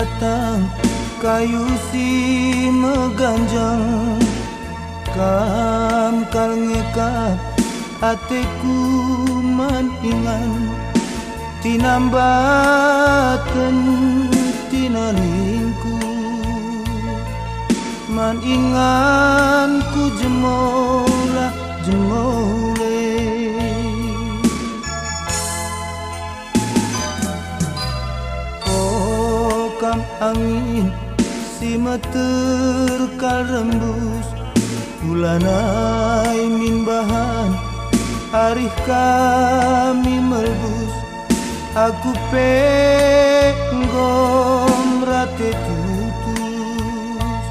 batang kayu si meganjang kam kal ngekap ateku maningan tinambaten tinalingku maninganku jemola jemole kam angin si meter kal rembus bulanai min bahan arih kami melbus aku penggom rate tutus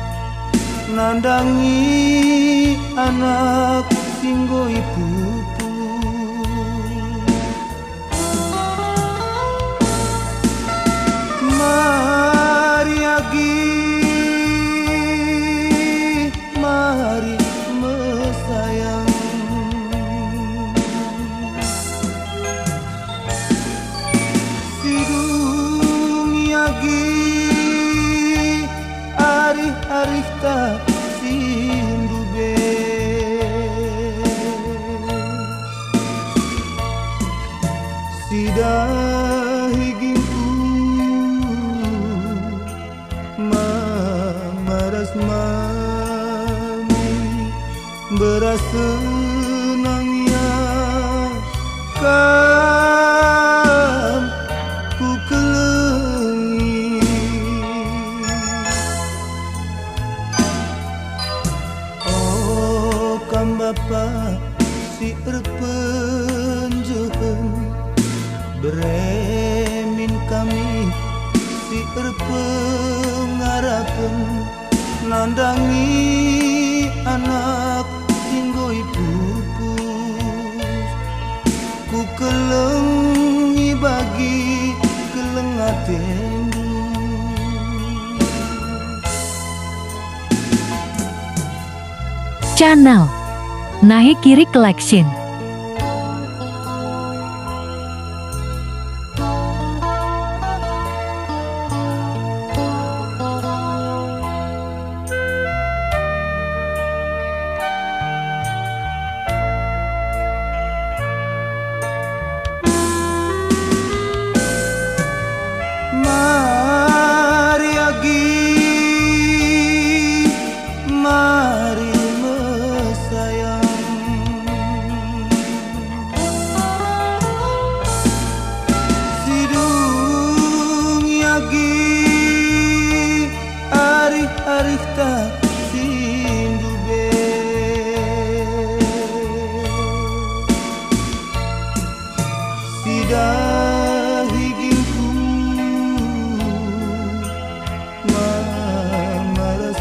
nandangi anak singgo ibu mari mesayang sidung yagi arih-arih tak sindube sidahiginku maras beras senangnya kam ku kelengi oh kam bapa si erpenjehen beremin kami si erpengarapen nandangi anak singgo pupus ku kelengi bagi kelengatendu Channel Nahi Kiri Collection. Mari mesayang sidung yagi arih-arih tak sindube sidahiginku maras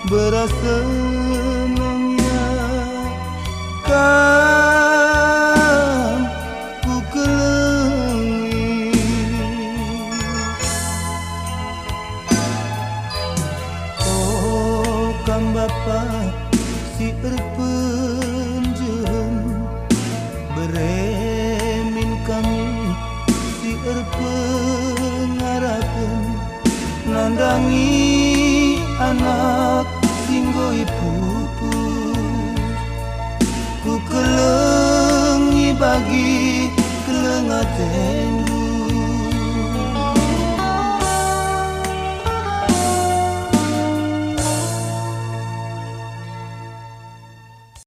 beras senangnya kam ku kelengi oh kam bapa si erpenjehen beremin kami si erpengarapen nandangi anak singgo pupus ku kelengi bagi kelengaten